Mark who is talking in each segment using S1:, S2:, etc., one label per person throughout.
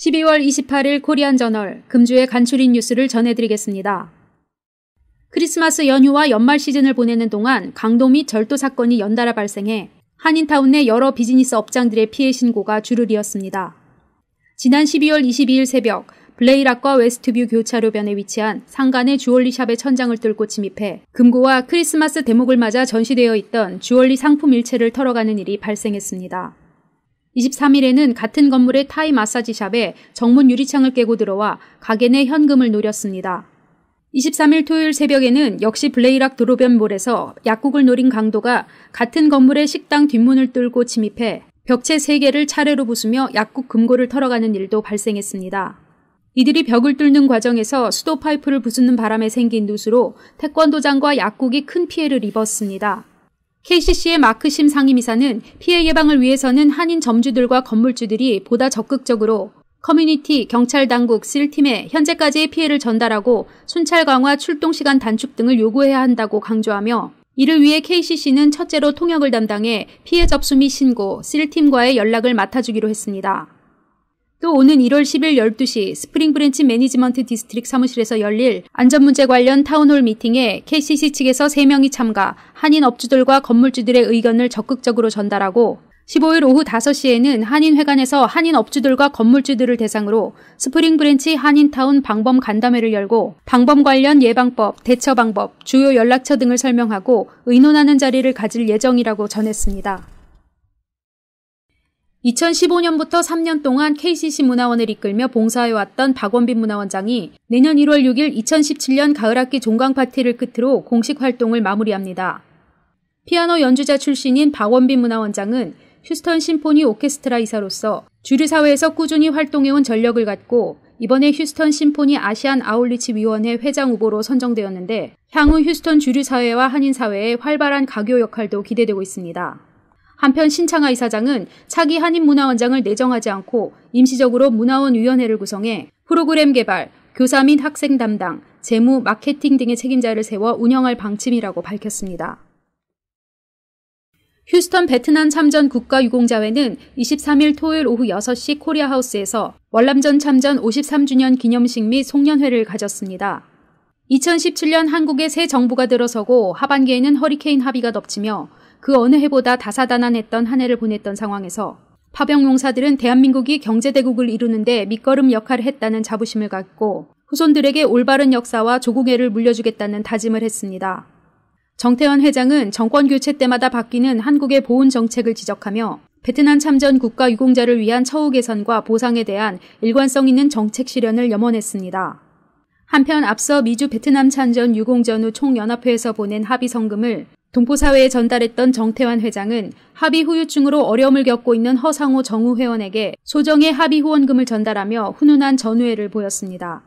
S1: 12월 28일 코리안저널 금주의 간추린 뉴스를 전해드리겠습니다. 크리스마스 연휴와 연말 시즌을 보내는 동안 강도 및 절도 사건이 연달아 발생해 한인타운 내 여러 비즈니스 업장들의 피해 신고가 줄을 이었습니다. 지난 12월 22일 새벽 블레이락과 웨스트뷰 교차로변에 위치한 상간의 주얼리샵의 천장을 뚫고 침입해 금고와 크리스마스 대목을 맞아 전시되어 있던 주얼리 상품 일체를 털어가는 일이 발생했습니다. 23일에는 같은 건물의 타이 마사지샵에 정문 유리창을 깨고 들어와 가게 내 현금을 노렸습니다. 23일 토요일 새벽에는 역시 블레이락 도로변몰에서 약국을 노린 강도가 같은 건물의 식당 뒷문을 뚫고 침입해 벽체 3개를 차례로 부수며 약국 금고를 털어가는 일도 발생했습니다. 이들이 벽을 뚫는 과정에서 수도 파이프를 부수는 바람에 생긴 누수로 태권도장과 약국이 큰 피해를 입었습니다. KCC의 마크심 상임이사는 피해 예방을 위해서는 한인 점주들과 건물주들이 보다 적극적으로 커뮤니티, 경찰 당국, 실팀에 현재까지의 피해를 전달하고 순찰 강화, 출동 시간 단축 등을 요구해야 한다고 강조하며 이를 위해 KCC는 첫째로 통역을 담당해 피해 접수 및 신고, 실팀과의 연락을 맡아주기로 했습니다. 또 오는 1월 10일 12시 스프링 브랜치 매니지먼트 디스트릭 사무실에서 열릴 안전문제 관련 타운홀 미팅에 KCC 측에서 3명이 참가, 한인 업주들과 건물주들의 의견을 적극적으로 전달하고 15일 오후 5시에는 한인회관에서 한인 업주들과 건물주들을 대상으로 스프링 브랜치 한인타운 방범 간담회를 열고 방범 관련 예방법, 대처 방법, 주요 연락처 등을 설명하고 의논하는 자리를 가질 예정이라고 전했습니다. 2015년부터 3년 동안 KCC 문화원을 이끌며 봉사해왔던 박원빈 문화원장이 내년 1월 6일 2017년 가을학기 종강 파티를 끝으로 공식 활동을 마무리합니다. 피아노 연주자 출신인 박원빈 문화원장은 휴스턴 심포니 오케스트라 이사로서 주류사회에서 꾸준히 활동해온 전력을 갖고 이번에 휴스턴 심포니 아시안 아울리치 위원회 회장 후보로 선정되었는데 향후 휴스턴 주류사회와 한인사회의 활발한 가교 역할도 기대되고 있습니다. 한편 신창하 이사장은 차기 한인문화원장을 내정하지 않고 임시적으로 문화원위원회를 구성해 프로그램 개발, 교사 및 학생 담당, 재무, 마케팅 등의 책임자를 세워 운영할 방침이라고 밝혔습니다. 휴스턴 베트남 참전 국가유공자회는 23일 토요일 오후 6시 코리아하우스에서 월남전 참전 53주년 기념식 및 송년회를 가졌습니다. 2017년 한국의 새 정부가 들어서고 하반기에는 허리케인 하비가 덮치며 그 어느 해보다 다사다난했던 한 해를 보냈던 상황에서 파병 용사들은 대한민국이 경제대국을 이루는데 밑거름 역할을 했다는 자부심을 갖고 후손들에게 올바른 역사와 조국애를 물려주겠다는 다짐을 했습니다. 정태원 회장은 정권 교체 때마다 바뀌는 한국의 보훈 정책을 지적하며 베트남 참전 국가유공자를 위한 처우 개선과 보상에 대한 일관성 있는 정책 실현을 염원했습니다. 한편 앞서 미주 베트남 참전 유공전 후 총연합회에서 보낸 합의 성금을 동포사회에 전달했던 정태환 회장은 합의 후유증으로 어려움을 겪고 있는 허상호 정우 회원에게 소정의 합의 후원금을 전달하며 훈훈한 전우회를 보였습니다.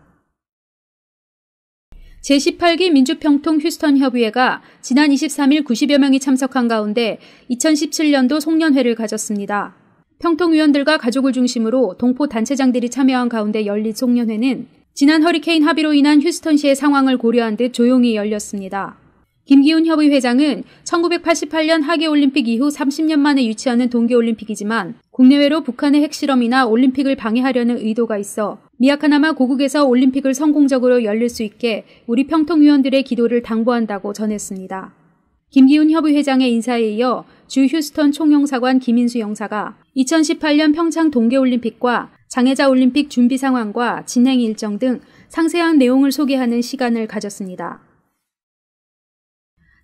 S1: 제18기 민주평통 휴스턴 협의회가 지난 23일 90여 명이 참석한 가운데 2017년도 송년회를 가졌습니다. 평통위원들과 가족을 중심으로 동포 단체장들이 참여한 가운데 열린 송년회는 지난 허리케인 하비로 인한 휴스턴시의 상황을 고려한 듯 조용히 열렸습니다. 김기훈 협의회장은 1988년 하계올림픽 이후 30년 만에 유치하는 동계올림픽이지만 국내외로 북한의 핵실험이나 올림픽을 방해하려는 의도가 있어 미약하나마 고국에서 올림픽을 성공적으로 열릴 수 있게 우리 평통위원들의 기도를 당부한다고 전했습니다. 김기훈 협의회장의 인사에 이어 주 휴스턴 총영사관 김인수 영사가 2018년 평창 동계올림픽과 장애자 올림픽 준비 상황과 진행 일정 등 상세한 내용을 소개하는 시간을 가졌습니다.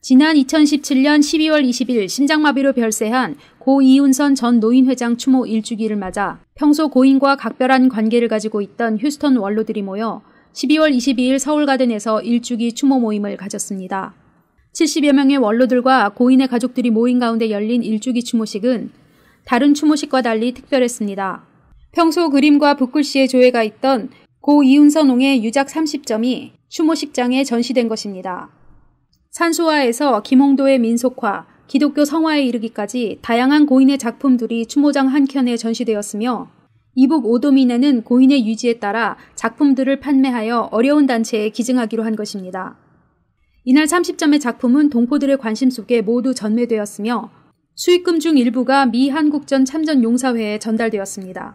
S1: 지난 2017년 12월 20일 심장마비로 별세한 고 이훈선 전 노인회장 추모 1주기를 맞아 평소 고인과 각별한 관계를 가지고 있던 휴스턴 원로들이 모여 12월 22일 서울가든에서 1주기 추모 모임을 가졌습니다. 70여 명의 원로들과 고인의 가족들이 모인 가운데 열린 1주기 추모식은 다른 추모식과 달리 특별했습니다. 평소 그림과 붓글씨의 조예가 있던 고 이훈선 옹의 유작 30점이 추모식장에 전시된 것입니다. 산수화에서 김홍도의 민속화, 기독교 성화에 이르기까지 다양한 고인의 작품들이 추모장 한켠에 전시되었으며 이북 오도민에는 고인의 유지에 따라 작품들을 판매하여 어려운 단체에 기증하기로 한 것입니다. 이날 30점의 작품은 동포들의 관심 속에 모두 전매되었으며 수익금 중 일부가 미 한국전 참전 용사회에 전달되었습니다.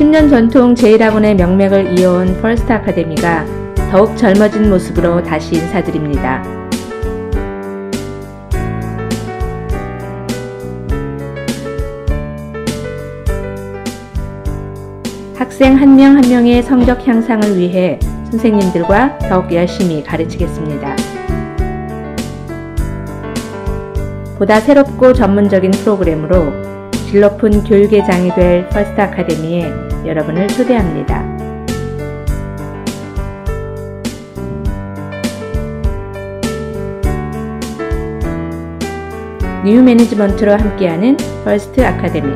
S2: 10년 전통 제1학원의 명맥을 이어온 퍼스트 아카데미가 더욱 젊어진 모습으로 다시 인사드립니다. 학생 한 명 한 명의 성적 향상을 위해 선생님들과 더욱 열심히 가르치겠습니다. 보다 새롭고 전문적인 프로그램으로 질 높은 교육의 장이 될 퍼스트 아카데미에 여러분을 초대합니다. 뉴 매니지먼트로 함께하는 퍼스트 아카데미.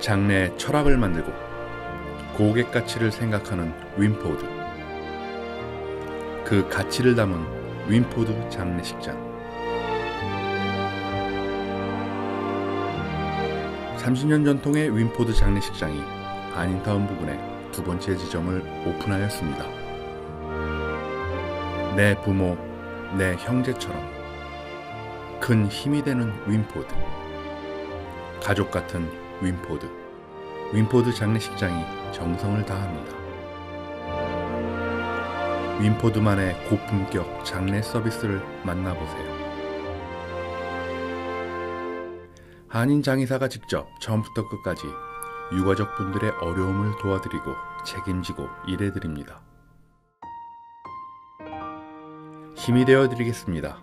S3: 장래의 철학을 만들고 고객 가치를 생각하는 윈포드. 그 가치를 담은 윈포드 장례식장. 30년 전통의 윈포드 장례식장이 한인타운 부근에 두 번째 지점을 오픈하였습니다. 내 부모, 내 형제처럼 큰 힘이 되는 윈포드. 가족 같은 윈포드. 윈포드 장례식장이 정성을 다합니다. 윈포드만의 고품격 장례 서비스를 만나보세요. 한인 장의사가 직접 처음부터 끝까지 유가족 분들의 어려움을 도와드리고 책임지고 일해드립니다. 힘이 되어드리겠습니다.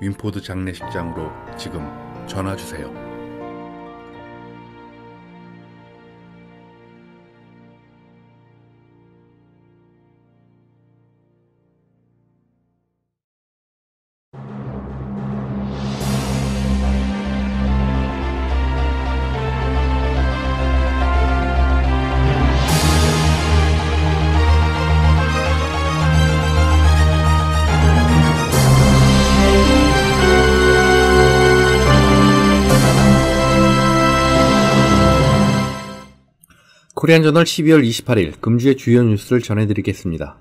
S3: 윈포드 장례식장으로 지금 전화주세요.
S4: 코리안저널 12월 28일 금주의 주요 뉴스를 전해드리겠습니다.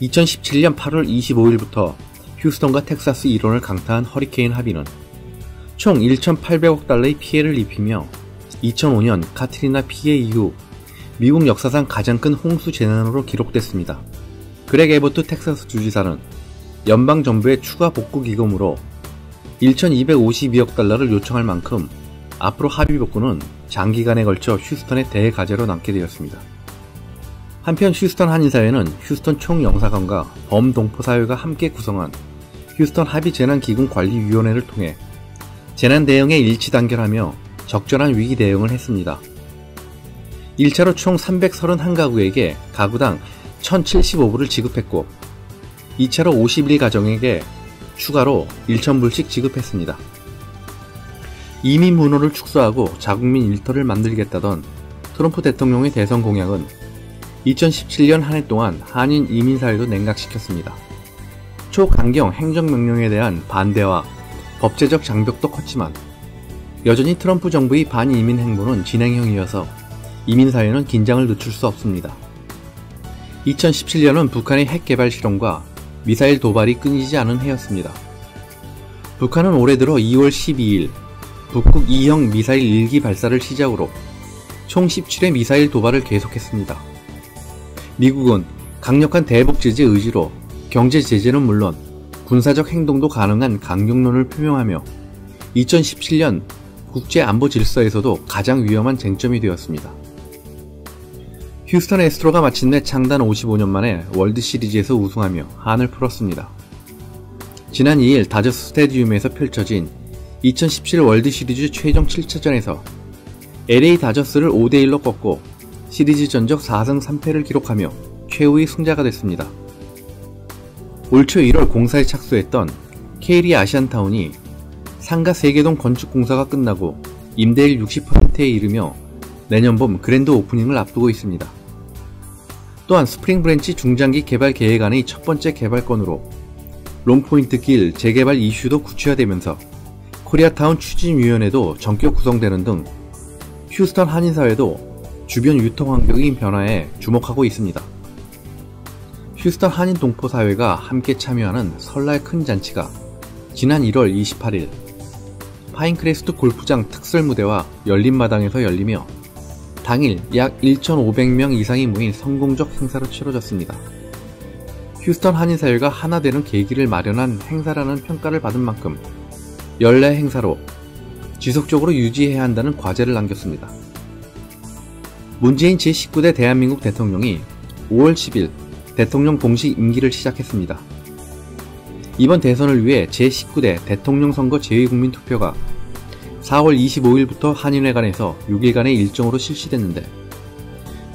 S4: (2017년 8월 25일부터) 휴스턴과 텍사스 일원을 강타한 허리케인 하비는 총 1,800억 달러의 피해를 입히며 2005년 카트리나 피해 이후 미국 역사상 가장 큰 홍수 재난으로 기록됐습니다. 그렉 에버트 텍사스 주지사는 연방정부의 추가 복구 기금으로 1,252억 달러를 요청할 만큼 앞으로 하비 복구는 장기간에 걸쳐 휴스턴의 대과제로 남게 되었습니다. 한편 휴스턴 한인사회는 휴스턴 총영사관과 범동포사회가 함께 구성한 휴스턴 합의재난기금관리위원회를 통해 재난 대응에 일치 단결하며 적절한 위기 대응을 했습니다. 1차로 총 331가구에게 가구당 1,075불을 지급했고 2차로 51가정에게 추가로 1,000불씩 지급했습니다. 이민 문호를 축소하고 자국민 일터를 만들겠다던 트럼프 대통령의 대선 공약은 2017년 한 해 동안 한인 이민사회도 냉각시켰습니다. 초강경 행정명령에 대한 반대와 법제적 장벽도 컸지만 여전히 트럼프 정부의 반이민 행보는 진행형이어서 이민사회는 긴장을 늦출 수 없습니다. 2017년은 북한의 핵개발 실험과 미사일 도발이 끊이지 않은 해였습니다. 북한은 올해 들어 2월 12일 북극 2형 미사일 1기 발사를 시작으로 총 17회 미사일 도발을 계속했습니다. 미국은 강력한 대북 제재 의지로 경제 제재는 물론 군사적 행동도 가능한 강경론을 표명하며 2017년 국제 안보 질서에서도 가장 위험한 쟁점이 되었습니다. 휴스턴 애스트로가 마침내 창단 55년 만에 월드 시리즈에서 우승하며 한을 풀었습니다. 지난 2일 다저스 스타디움에서 펼쳐진 2017 월드 시리즈 최종 7차전에서 LA 다저스를 5대1로 꺾고 시리즈 전적 4승 3패를 기록하며 최후의 승자가 됐습니다. 올 초 1월 공사에 착수했던 KD 아시안타운이 상가 3개동 건축공사가 끝나고 임대일 60%에 이르며 내년 봄 그랜드 오프닝을 앞두고 있습니다. 또한 스프링 브랜치 중장기 개발 계획안의 첫 번째 개발건으로 롱포인트 길 재개발 이슈도 구체화되면서 코리아타운 추진위원회도 전격 구성되는 등 휴스턴 한인사회도 주변 유통환경의 변화에 주목하고 있습니다. 휴스턴 한인 동포사회가 함께 참여하는 설날 큰 잔치가 지난 1월 28일 파인크레스트 골프장 특설무대와 열린마당에서 열리며 당일 약 1,500명 이상이 모인 성공적 행사로 치러졌습니다. 휴스턴 한인사회가 하나 되는 계기를 마련한 행사라는 평가를 받은 만큼 연례 행사로 지속적으로 유지해야 한다는 과제를 남겼습니다. 문재인 제19대 대한민국 대통령이 5월 10일 대통령 공식 임기를 시작했습니다. 이번 대선을 위해 제19대 대통령 선거 재외국민투표가 4월 25일부터 한인회관에서 6일간의 일정으로 실시됐는데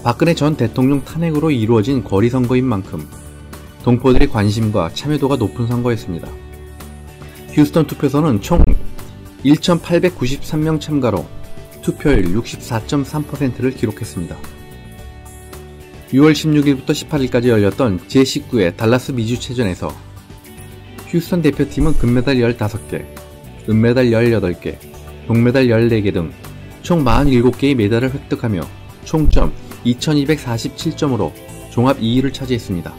S4: 박근혜 전 대통령 탄핵으로 이루어진 거리선거인 만큼 동포들의 관심과 참여도가 높은 선거였습니다. 휴스턴 투표소는 총 1,893명 참가로 투표율 64.3%를 기록했습니다. 6월 16일부터 18일까지 열렸던 제19회 달라스 미주체전에서 휴스턴 대표팀은 금메달 15개, 은메달 18개, 동메달 14개 등 총 47개의 메달을 획득하며 총점 2247점으로 종합 2위를 차지했습니다.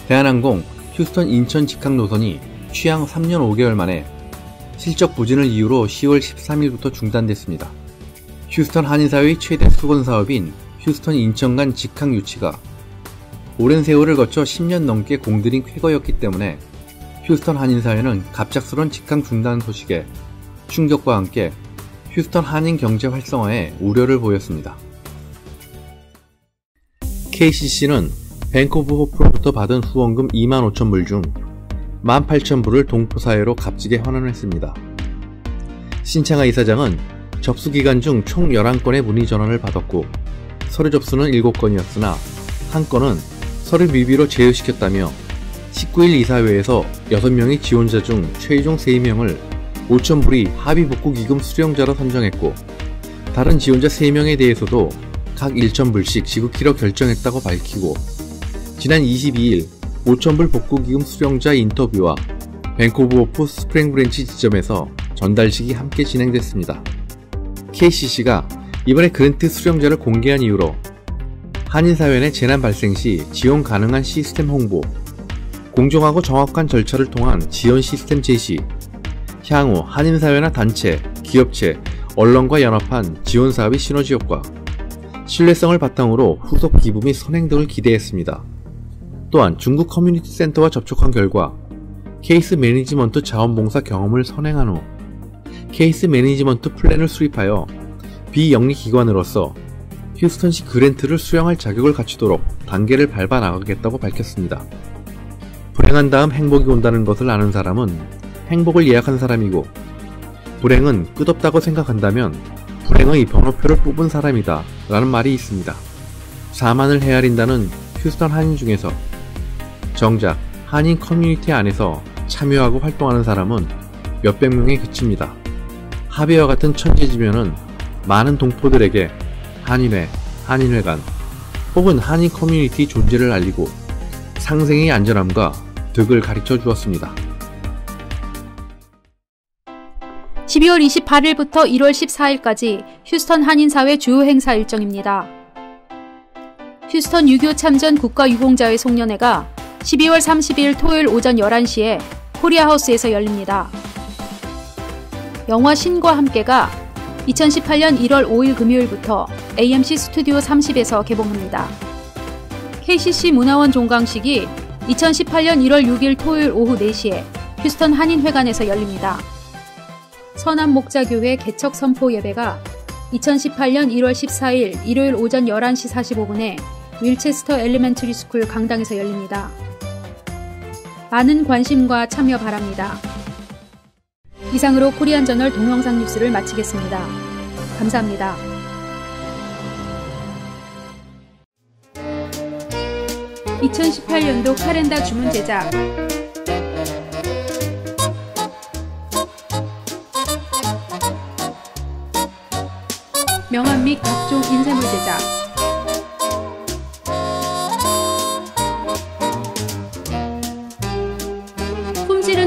S4: 대한항공 휴스턴 인천 직항 노선이 취항 3년 5개월 만에 실적 부진을 이유로 10월 13일부터 중단됐습니다. 휴스턴 한인사회의 최대 수건사업인 휴스턴 인천 간 직항 유치가 오랜 세월을 거쳐 10년 넘게 공들인 쾌거였기 때문에 휴스턴 한인사회는 갑작스런 직항 중단 소식에 충격과 함께 휴스턴 한인 경제 활성화에 우려를 보였습니다. KCC는 뱅크 오브 호프로부터 받은 후원금 25,000불 중 18,000불을 동포사회로 값지게 환원했습니다. 신창하 이사장은 접수기간 중 총 11건의 문의 전화를 받았고 서류 접수는 7건이었으나 한 건은 서류 미비로 제휴시켰다며 19일 이사회에서 6명의 지원자 중 최종 3명을 5,000불이 합의복구기금 수령자로 선정했고 다른 지원자 3명에 대해서도 각 1,000불씩 지급키로 결정했다고 밝히고 지난 22일 5,000불 복구기금 수령자 인터뷰와 뱅크 오브 호프 스프링 브랜치 지점에서 전달식이 함께 진행됐습니다. KCC가 이번에 그랜트 수령자를 공개한 이유로 한인사회 내 재난 발생 시 지원 가능한 시스템 홍보, 공정하고 정확한 절차를 통한 지원 시스템 제시, 향후 한인사회나 단체, 기업체, 언론과 연합한 지원사업의 시너지 효과, 신뢰성을 바탕으로 후속 기부 및 선행 등을 기대했습니다. 또한 중국 커뮤니티 센터와 접촉한 결과 케이스 매니지먼트 자원봉사 경험을 선행한 후 케이스 매니지먼트 플랜을 수립하여 비영리 기관으로서 휴스턴시 그랜트를 수령할 자격을 갖추도록 단계를 밟아 나가겠다고 밝혔습니다. 불행한 다음 행복이 온다는 것을 아는 사람은 행복을 예약한 사람이고 불행은 끝없다고 생각한다면 불행의 번호표를 뽑은 사람이다 라는 말이 있습니다. 사만을 헤아린다는 휴스턴 한인 중에서 정작 한인 커뮤니티 안에서 참여하고 활동하는 사람은 몇백 명에 그칩니다. 하비와 같은 천재지변은 많은 동포들에게 한인회, 한인회관 혹은 한인 커뮤니티 존재를 알리고 상생의 안전함과 득을 가르쳐 주었습니다.
S1: 12월 28일부터 1월 14일까지 휴스턴 한인사회 주요 행사 일정입니다. 휴스턴 유교 참전 국가유공자회 송년회가 12월 30일 토요일 오전 11시에 코리아하우스에서 열립니다. 영화 신과 함께가 2018년 1월 5일 금요일부터 AMC 스튜디오 30에서 개봉합니다. KCC 문화원 종강식이 2018년 1월 6일 토요일 오후 4시에 휴스턴 한인회관에서 열립니다. 서남목자교회 개척 선포 예배가 2018년 1월 14일 일요일 오전 11시 45분에 윌체스터 엘리멘터리 스쿨 강당에서 열립니다. 많은 관심과 참여 바랍니다. 이상으로 코리안저널 동영상 뉴스를 마치겠습니다. 감사합니다. (2018년도) 카렌다 주문 제작 명함 및 각종 인쇄물 제작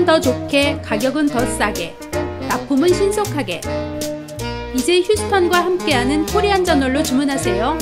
S1: 품질은 더 좋게, 가격은 더 싸게, 납품은 신속하게. 이제 휴스턴과 함께하는 코리안 저널로 주문하세요.